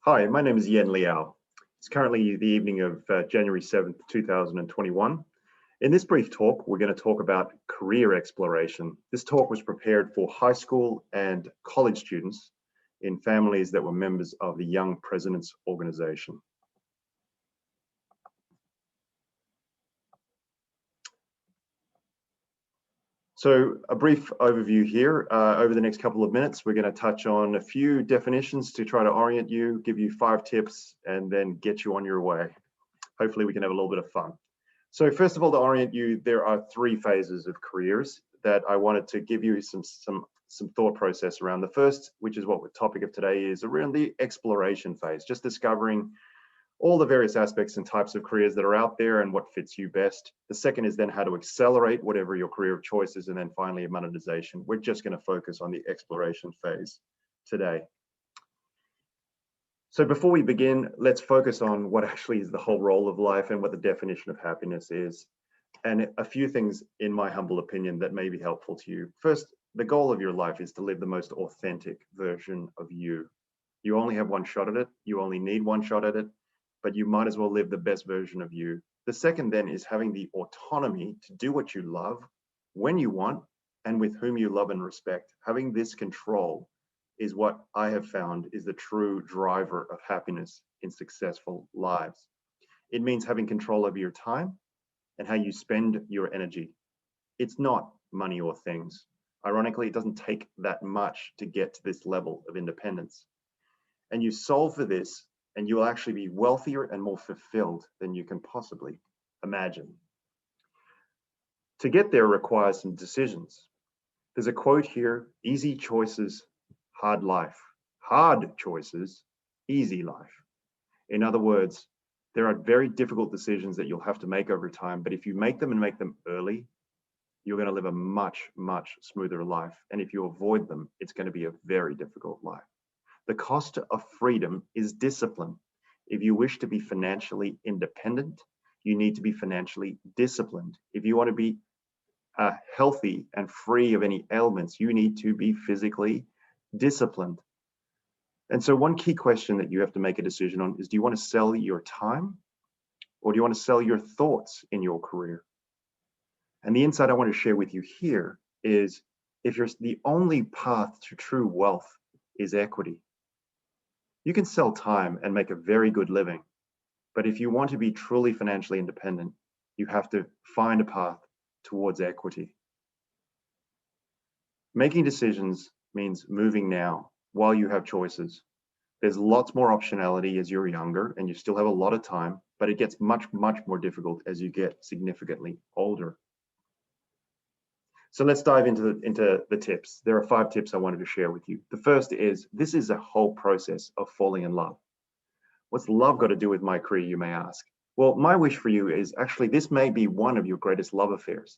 Hi, my name is Liow. It's currently the evening of January 7th, 2021. In this brief talk, we're going to talk about career exploration. This talk was prepared for high school and college students in families that were members of the Young Presidents Organization. So a brief overview here. Over the next couple of minutes, we're going to touch on a few definitions to try to orient you, give you 5 tips, and then get you on your way. Hopefully we can have a little bit of fun. So first of all, to orient you, there are 3 phases of careers that I wanted to give you some thought process around. The first, which is what the topic of today is, around the exploration phase, just discovering all the various aspects and types of careers that are out there and what fits you best. The second is then how to accelerate whatever your career of choice is, and then finally monetization. We're just going to focus on the exploration phase today. So before we begin, let's focus on what actually is the whole role of life and what the definition of happiness is, and a few things, in my humble opinion, that may be helpful to you. First, the goal of your life is to live the most authentic version of you. You only have one shot at it. You only need one shot at it, but you might as well live the best version of you. The second then is having the autonomy to do what you love, when you want, and with whom you love and respect. Having this control is what I have found is the true driver of happiness in successful lives. It means having control over your time and how you spend your energy. It's not money or things. Ironically, it doesn't take that much to get to this level of independence. And you solve for this, and you will actually be wealthier and more fulfilled than you can possibly imagine. To get there requires some decisions. There's a quote here: easy choices, hard life. Hard choices, easy life. In other words, there are very difficult decisions that you'll have to make over time, but if you make them and make them early, you're going to live a much, much smoother life. And if you avoid them, it's going to be a very difficult life. The cost of freedom is discipline. If you wish to be financially independent, you need to be financially disciplined. If you want to be healthy and free of any ailments, you need to be physically disciplined. And so one key question that you have to make a decision on is, do you want to sell your time, or do you want to sell your thoughts in your career? And the insight I want to share with you here is, if the only path to true wealth is equity, you can sell time and make a very good living. But if you want to be truly financially independent, you have to find a path towards equity. Making decisions means moving now while you have choices. There's lots more optionality as you're younger and you still have a lot of time, but it gets much, much more difficult as you get significantly older. So let's dive into the tips. There are 5 tips I wanted to share with you. The first is, this is a whole process of falling in love. What's love got to do with my career, you may ask? Well, my wish for you is actually this may be one of your greatest love affairs.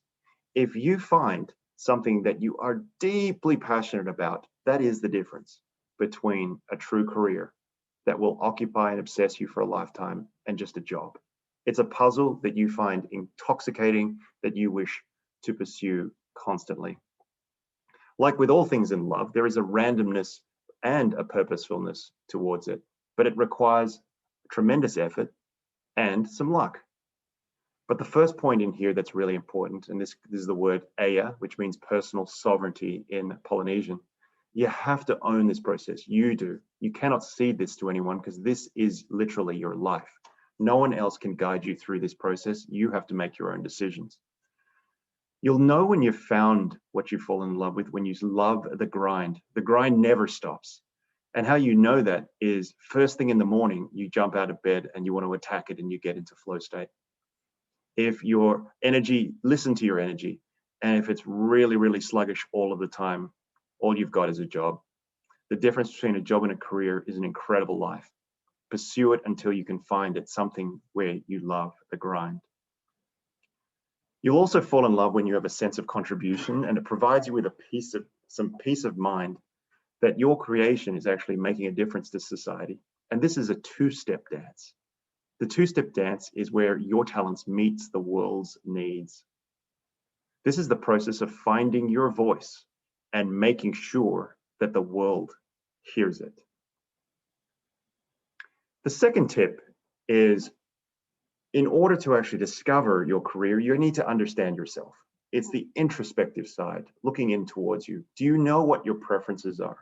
If you find something that you are deeply passionate about, that is the difference between a true career that will occupy and obsess you for a lifetime and just a job. It's a puzzle that you find intoxicating, that you wish to pursue constantly. Like with all things in love, there is a randomness and a purposefulness towards it, but it requires tremendous effort and some luck. But the first point in here that's really important, and this is the word aya, which means personal sovereignty in Polynesian. You have to own this process. You do. You cannot cede this to anyone, because this is literally your life. No one else can guide you through this process. You have to make your own decisions. You'll know when you've found what you fall in love with when you love the grind. The grind never stops. And how you know that is, first thing in the morning, you jump out of bed and you want to attack it and you get into flow state. If your energy, listen to your energy. And if it's really, really sluggish all of the time, all you've got is a job. The difference between a job and a career is an incredible life. Pursue it until you can find it, something where you love the grind. You'll also fall in love when you have a sense of contribution, and it provides you with some peace of mind that your creation is actually making a difference to society. And this is a 2-step dance. The 2-step dance is where your talents meets the world's needs. This is the process of finding your voice and making sure that the world hears it. The second tip is, in order to actually discover your career, you need to understand yourself. It's the introspective side, looking in towards you. Do you know what your preferences are?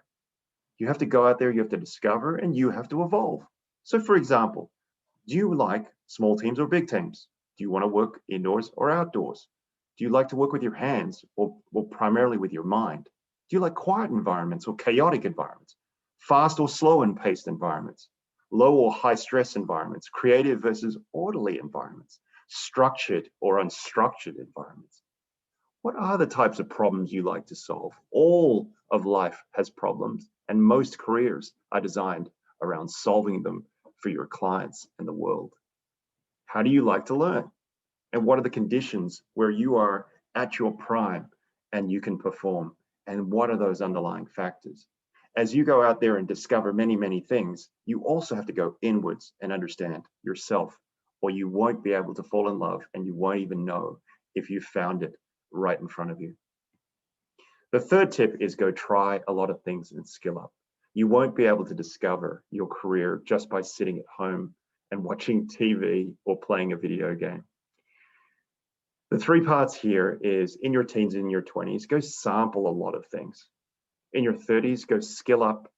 You have to go out there, you have to discover, and you have to evolve. So for example, do you like small teams or big teams? Do you want to work indoors or outdoors? Do you like to work with your hands or primarily with your mind? Do you like quiet environments or chaotic environments? Fast or slow and paced environments? Low or high stress environments? Creative versus orderly environments? Structured or unstructured environments? What are the types of problems you like to solve? All of life has problems, and most careers are designed around solving them for your clients and the world. How do you like to learn? And what are the conditions where you are at your prime and you can perform? And what are those underlying factors? As you go out there and discover many, many things, you also have to go inwards and understand yourself, or you won't be able to fall in love and you won't even know if you found it right in front of you. The third tip is go try a lot of things and skill up. You won't be able to discover your career just by sitting at home and watching TV or playing a video game. The three parts here is, in your teens and your 20s, go sample a lot of things. In your 30s, go skill up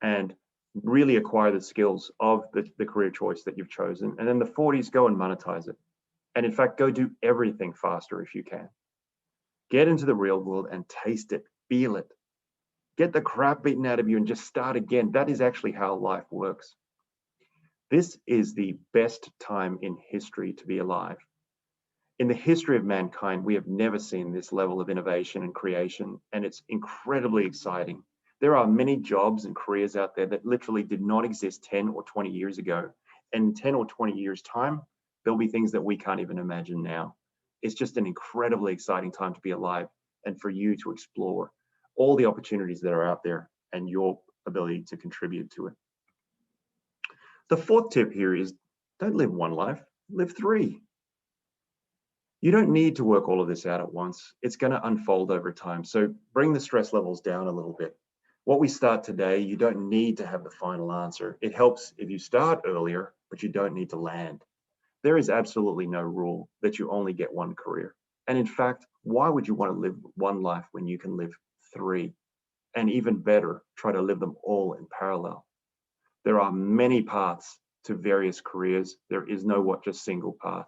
and really acquire the skills of the career choice that you've chosen. And in the 40s, go and monetize it. And in fact, go do everything faster if you can. Get into the real world and taste it, feel it. Get the crap beaten out of you and just start again. That is actually how life works. This is the best time in history to be alive. In the history of mankind, we have never seen this level of innovation and creation, and it's incredibly exciting. There are many jobs and careers out there that literally did not exist 10 or 20 years ago. And in 10 or 20 years' time, there'll be things that we can't even imagine now. It's just an incredibly exciting time to be alive and for you to explore all the opportunities that are out there and your ability to contribute to it. The fourth tip here is, don't live one life, live three. You don't need to work all of this out at once. It's going to unfold over time. So bring the stress levels down a little bit. What we start today, you don't need to have the final answer. It helps if you start earlier, but you don't need to land. There is absolutely no rule that you only get one career. And in fact, why would you want to live one life when you can live three? And even better, try to live them all in parallel. There are many paths to various careers. There is no just single path.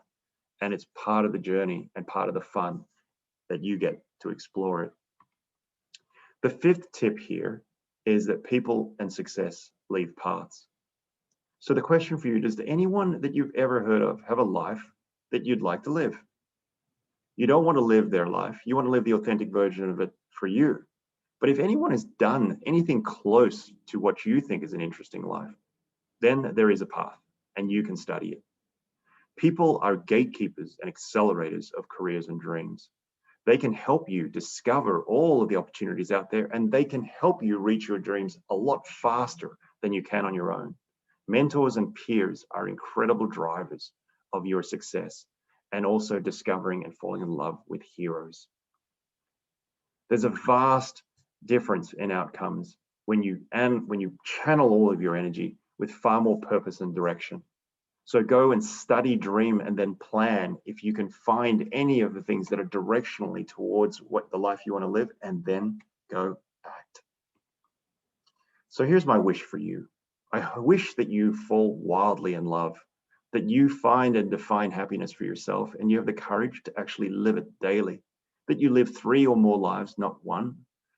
And it's part of the journey and part of the fun that you get to explore it. The fifth tip here is that people and success leave paths. So the question for you, does anyone that you've ever heard of have a life that you'd like to live? You don't want to live their life. You want to live the authentic version of it for you. But if anyone has done anything close to what you think is an interesting life, then there is a path and you can study it. People are gatekeepers and accelerators of careers and dreams. They can help you discover all of the opportunities out there, and they can help you reach your dreams a lot faster than you can on your own. Mentors and peers are incredible drivers of your success, and also discovering and falling in love with heroes. There's a vast difference in outcomes when you channel all of your energy with far more purpose and direction. So go and study, dream, and then plan if you can find any of the things that are directionally towards what the life you want to live, and then go act. So here's my wish for you. I wish that you fall wildly in love, that you find and define happiness for yourself, and you have the courage to actually live it daily, that you live 3 or more lives, not one,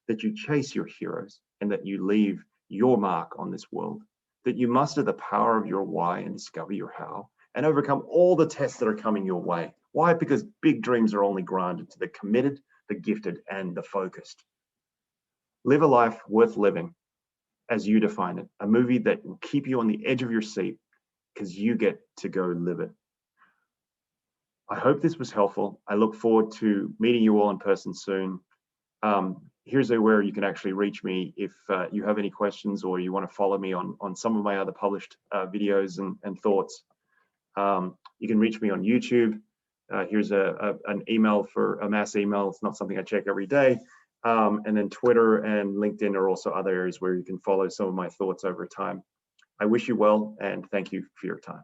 that you chase your heroes, and that you leave your mark on this world, that you muster the power of your why and discover your how, and overcome all the tests that are coming your way. Why? Because big dreams are only granted to the committed, the gifted, and the focused. Live a life worth living as you define it, a movie that will keep you on the edge of your seat because you get to go live it. I hope this was helpful. I look forward to meeting you all in person soon. Here's where you can actually reach me if you have any questions or you want to follow me on some of my other published videos and thoughts. You can reach me on YouTube. Here's an email for a mass email. It's not something I check every day. And then Twitter and LinkedIn are also other areas where you can follow some of my thoughts over time. I wish you well and thank you for your time.